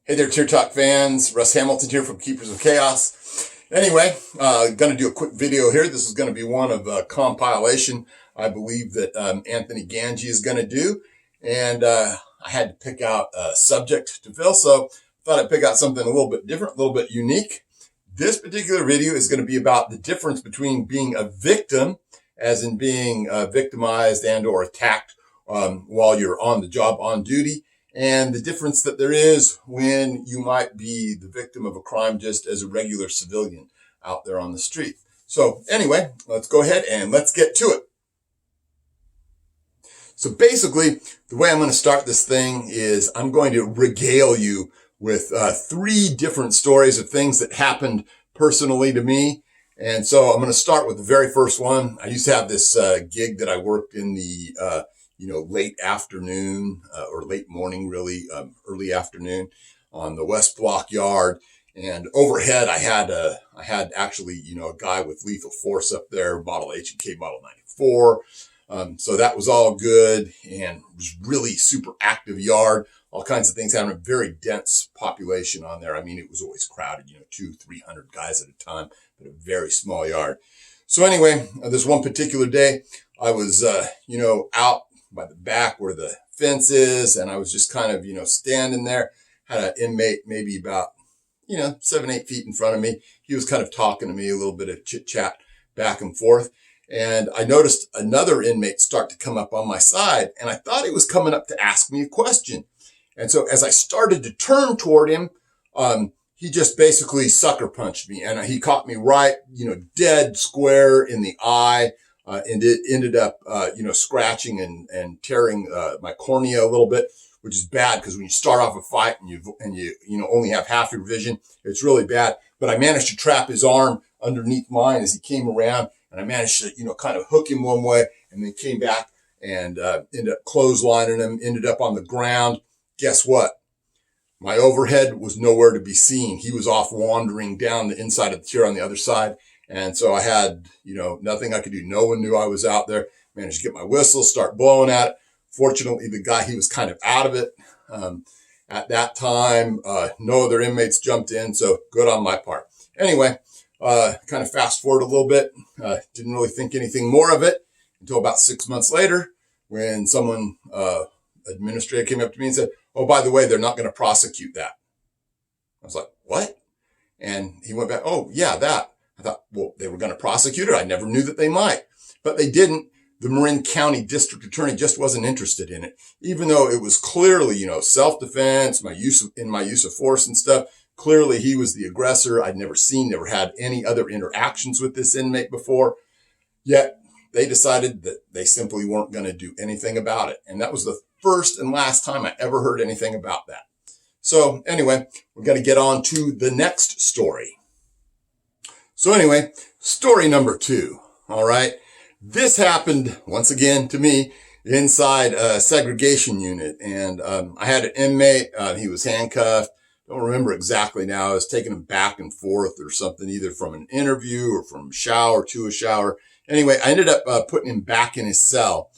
Hey there, Cheer Talk fans. Russ Hamilton here from Keepers of Chaos. Anyway, going to do a quick video here. This is going to be one of a compilation I believe that Anthony Ganji is going to do. And I had to pick out a subject to fill, so I thought I'd pick out something a little bit different, a little bit unique. This particular video is going to be about the difference between being a victim, as in being victimized and or attacked while you're on the job, on duty, and the difference that there is when you might be the victim of a crime just as a regular civilian out there on the street. So anyway, let's go ahead and let's get to it. So basically, the way I'm going to start this thing is I'm going to regale you with 3 different stories of things that happened personally to me. And so I'm going to start with the very first one. I used to have this gig that I worked in the late afternoon or late morning, really, early afternoon on the West Block yard. And overhead, I had actually, a guy with lethal force up there, model H&K, model 94. So that was all good and was really super active yard. All kinds of things having a very dense population on there. I mean, it was always crowded, 200-300 guys at a time, but a very small yard. So anyway, this one particular day, I was, out by the back where the fence is. And I was just kind of, standing there, had an inmate maybe about, 7-8 feet in front of me. He was kind of talking to me, a little bit of chit chat back and forth. And I noticed another inmate start to come up on my side, and I thought he was coming up to ask me a question. And so as I started to turn toward him, he just basically sucker punched me, and he caught me right, dead square in the eye. And it ended up, scratching and tearing, my cornea a little bit, which is bad because when you start off a fight and you only have half your vision, it's really bad. But I managed to trap his arm underneath mine as he came around, and I managed to, kind of hook him one way and then came back and, ended up clotheslining him, ended up on the ground. Guess what? My overhead was nowhere to be seen. He was off wandering down the inside of the tier on the other side. And so I had, nothing I could do. No one knew I was out there. Managed to get my whistle, start blowing at it. Fortunately, the guy, he was kind of out of it. At that time, no other inmates jumped in. So good on my part. Anyway, kind of fast forward a little bit. Didn't really think anything more of it until about 6 months later when someone, administrator came up to me and said, "Oh, by the way, they're not going to prosecute that." I was like, "What?" And he went back, "Oh, yeah, that." I thought, well, they were going to prosecute it. I never knew that they might, but they didn't. The Marin County District Attorney just wasn't interested in it, even though it was clearly, self-defense, my use of force and stuff. Clearly, he was the aggressor. I'd never had any other interactions with this inmate before. Yet they decided that they simply weren't going to do anything about it. And that was the first and last time I ever heard anything about that. So anyway, we're going to get on to the next story. So anyway, story number 2. All right. This happened once again to me inside a segregation unit. And, I had an inmate. He was handcuffed. Don't remember exactly now. I was taking him back and forth or something, either from an interview or from shower to a shower. Anyway, I ended up, putting him back in his cell.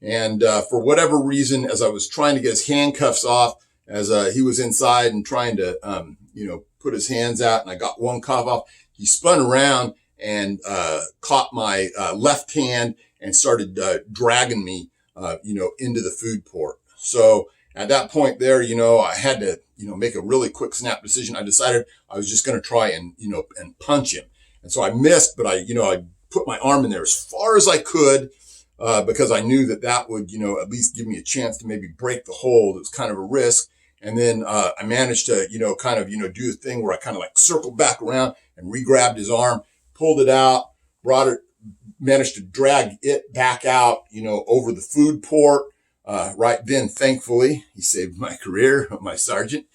And, for whatever reason, as I was trying to get his handcuffs off, as, he was inside and trying to, put his hands out, and I got one cuff off, he spun around and caught my left hand and started dragging me, into the food port. So at that point there, I had to, make a really quick snap decision. I decided I was just going to try and, and punch him. And so I missed, but I put my arm in there as far as I could because I knew that would, at least give me a chance to maybe break the hold. It was kind of a risk. And then I managed to, do a thing where I kind of like circled back around and re-grabbed his arm, pulled it out, managed to drag it back out, over the food port. Right then, thankfully, he saved my career, my sergeant,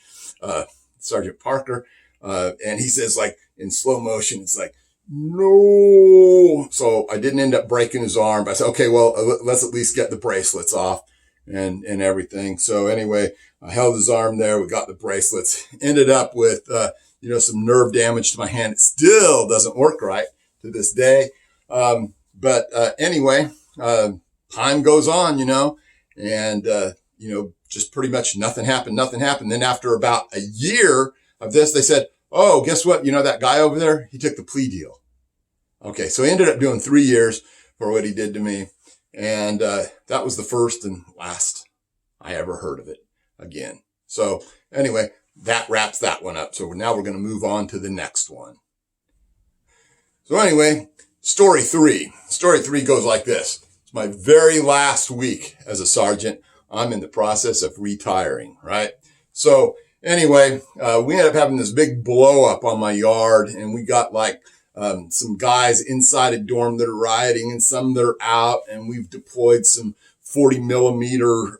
Sergeant Parker. And he says, like, in slow motion, it's like, "No." So I didn't end up breaking his arm, but I said, okay, well, let's at least get the bracelets off and everything. So anyway, I held his arm there. We got the bracelets, ended up with, some nerve damage to my hand. It still doesn't work right to this day. But anyway, time goes on, and, just pretty much nothing happened. Then after about a year of this, they said, oh, guess what? You know, that guy over there, he took the plea deal. Okay. So he ended up doing 3 years for what he did to me. And, that was the first and last I ever heard of it again. So anyway, that wraps that one up. So now we're going to move on to the next one. So anyway, story 3. Story 3 goes like this. It's my very last week as a sergeant. I'm in the process of retiring, right? So anyway, we ended up having this big blow up on my yard, and we got like some guys inside a dorm that are rioting and some that are out, and we've deployed some 40 millimeter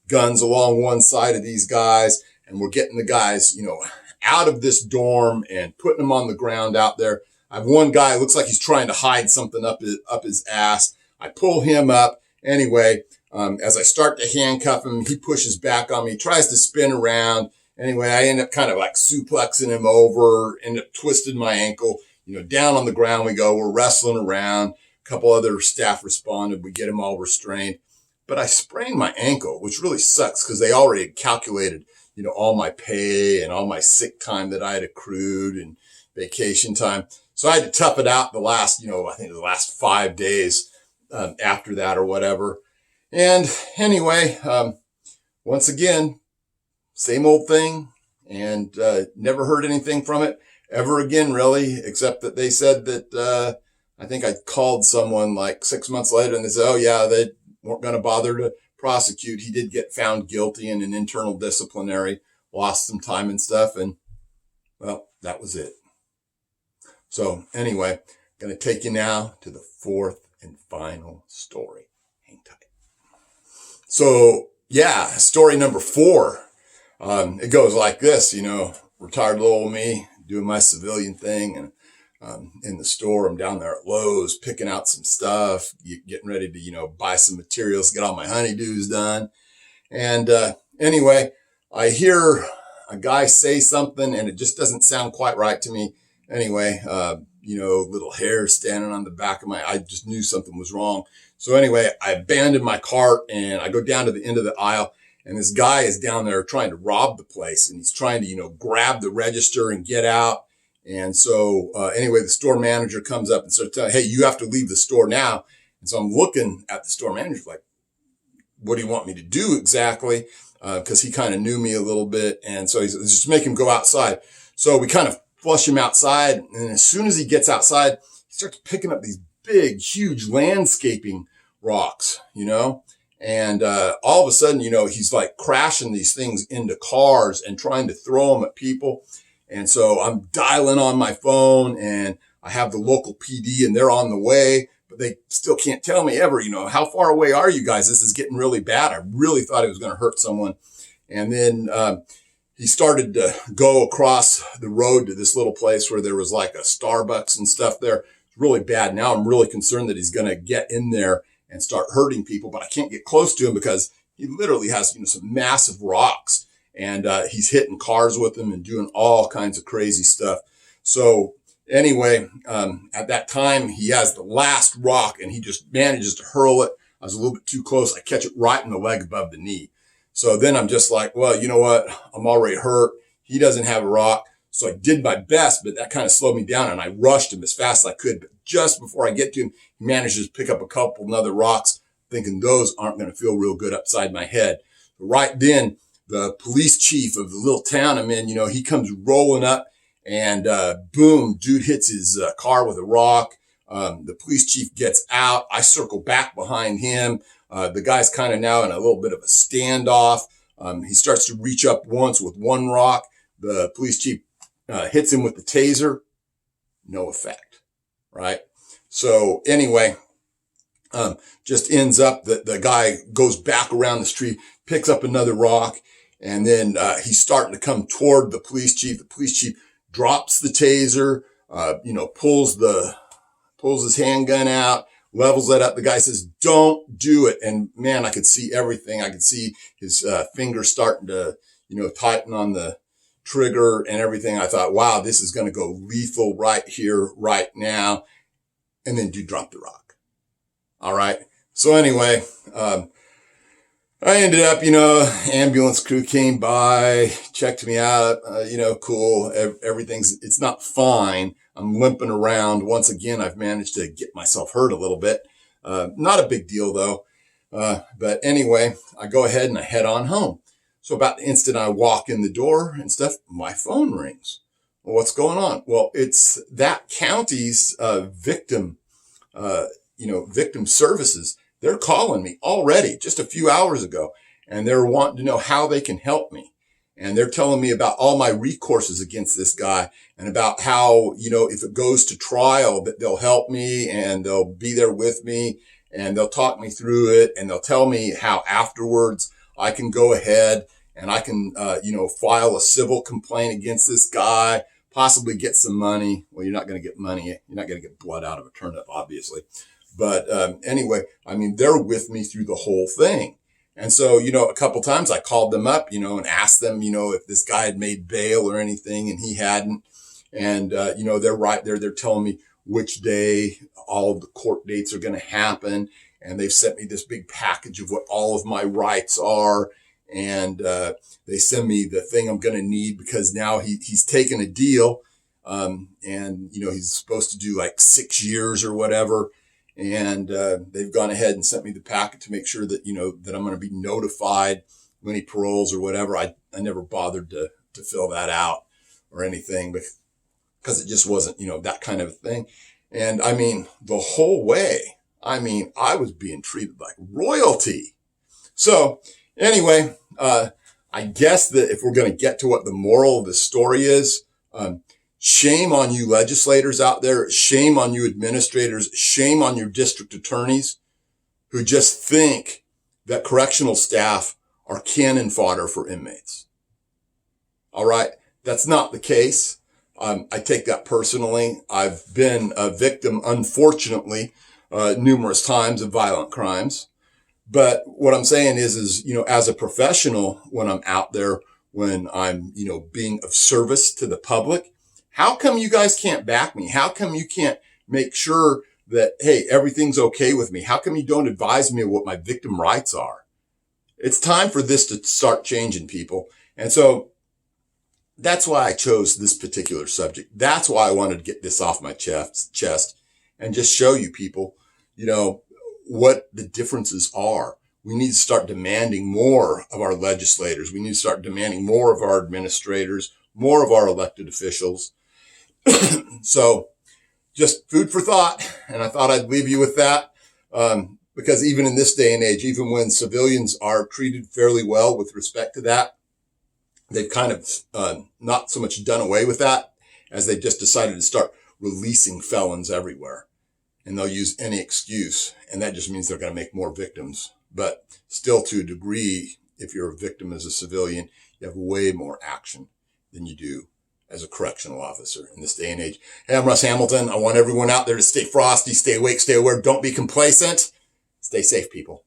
guns along one side of these guys, and we're getting the guys, you know, out of this dorm and putting them on the ground out there. I have one guy, looks like he's trying to hide something up his ass. I pull him up. Anyway, as I start to handcuff him, he pushes back on me, he tries to spin around. Anyway, I end up kind of like suplexing him over, end up twisting my ankle, you know, down on the ground we go. We're wrestling around. A couple other staff responded. We get him all restrained. But I sprained my ankle, which really sucks because they already had calculated, you know, all my pay and all my sick time that I had accrued and vacation time. So I had to tough it out the last, you know, I think the last 5 days after that or whatever. And anyway, once again, same old thing, and never heard anything from it ever again, really, except that they said that I think I called someone like 6 months later and they said, oh yeah, they weren't going to bother to prosecute. He did get found guilty in an internal disciplinary, lost some time and stuff, and well, that was it. So anyway, I'm going to take you now to the fourth and final story. Hang tight. So yeah, story number 4. It goes like this, you know, retired little old me doing my civilian thing, and in the store, I'm down there at Lowe's picking out some stuff, getting ready to, you know, buy some materials, get all my honeydews done. And anyway, I hear a guy say something and it just doesn't sound quite right to me. Anyway, you know, little hair standing on the back of I just knew something was wrong. So anyway, I abandoned my cart and I go down to the end of the aisle, and this guy is down there trying to rob the place, and he's trying to, you know, grab the register and get out. And so, anyway, the store manager comes up and starts telling, hey, you have to leave the store now. And so I'm looking at the store manager like, what do you want me to do exactly? Cause he kind of knew me a little bit. And so he's just make him go outside. So we kind of flush him outside. And as soon as he gets outside, he starts picking up these big, huge landscaping rocks, you know, and, all of a sudden, you know, he's like crashing these things into cars and trying to throw them at people. And so I'm dialing on my phone, and I have the local PD, and they're on the way, but they still can't tell me ever, you know, how far away are you guys? This is getting really bad. I really thought it was going to hurt someone. And then, he started to go across the road to this little place where there was like a Starbucks and stuff there. It's really bad. Now I'm really concerned that he's going to get in there and start hurting people, but I can't get close to him because he literally has, you know, some massive rocks. And he's hitting cars with them and doing all kinds of crazy stuff. So anyway, at that time, he has the last rock and he just manages to hurl it. I was a little bit too close. I catch it right in the leg above the knee. So then I'm just like, well, you know what? I'm already hurt. He doesn't have a rock. So I did my best, but that kind of slowed me down, and I rushed him as fast as I could. But just before I get to him, he manages to pick up a couple other rocks, thinking those aren't going to feel real good upside my head. But right then, the police chief of the little town I'm in, you know, he comes rolling up, and boom, dude hits his car with a rock. The police chief gets out. I circle back behind him. The guy's kind of now in a little bit of a standoff. He starts to reach up once with one rock. The police chief hits him with the taser. No effect, right? So anyway, just ends up that the guy goes back around the street, picks up another rock, and then he's starting to come toward the police chief. The police chief drops the taser, you know, pulls his handgun out, levels it up. The guy says, don't do it. And man, I could see everything. I could see his fingers starting to, you know, tighten on the trigger and everything. I thought, wow, this is going to go lethal right here, right now. And then dude dropped the rock. All right. So anyway, I I ended up, ambulance crew came by, checked me out, cool. It's not fine. I'm limping around. Once again, I've managed to get myself hurt a little bit. Not a big deal though. But anyway, I go ahead and I head on home. So about the instant I walk in the door and stuff, my phone rings. Well, what's going on? Well, it's that county's, victim services. They're calling me already just a few hours ago, and they're wanting to know how they can help me. And they're telling me about all my recourses against this guy and about how, if it goes to trial, that they'll help me and they'll be there with me and they'll talk me through it. And they'll tell me how afterwards I can go ahead and I can, file a civil complaint against this guy, possibly get some money. Well, you're not going to get money. You're not going to get blood out of a turnip, obviously. But anyway, they're with me through the whole thing. And so, a couple times I called them up, and asked them, if this guy had made bail or anything, and he hadn't. And, they're right there. They're telling me which day all of the court dates are going to happen. And they've sent me this big package of what all of my rights are. And they send me the thing I'm going to need because now he's taken a deal. And, he's supposed to do like 6 years or whatever. And they've gone ahead and sent me the packet to make sure that, that I'm going to be notified when he paroles or whatever. I never bothered to fill that out or anything because it just wasn't, that kind of a thing. And the whole way, I was being treated like royalty. So anyway, I guess that if we're going to get to what the moral of the story is, shame on you legislators out there. Shame on you administrators. Shame on your district attorneys who just think that correctional staff are cannon fodder for inmates. All right. That's not the case. I take that personally. I've been a victim, unfortunately, numerous times of violent crimes. But what I'm saying is, as a professional, when I'm out there, when I'm, being of service to the public, how come you guys can't back me? How come you can't make sure that, hey, everything's okay with me? How come you don't advise me of what my victim rights are? It's time for this to start changing, people. And so that's why I chose this particular subject. That's why I wanted to get this off my chest and just show you people, what the differences are. We need to start demanding more of our legislators. We need to start demanding more of our administrators, more of our elected officials. So just food for thought. And I thought I'd leave you with that. Because even in this day and age, even when civilians are treated fairly well with respect to that, they've kind of, not so much done away with that as they've just decided to start releasing felons everywhere. And they'll use any excuse. And that just means they're going to make more victims. But still, to a degree, if you're a victim as a civilian, you have way more action than you do as a correctional officer in this day and age. Hey, I'm Russ Hamilton. I want everyone out there to stay frosty, stay awake, stay aware. Don't be complacent. Stay safe, people.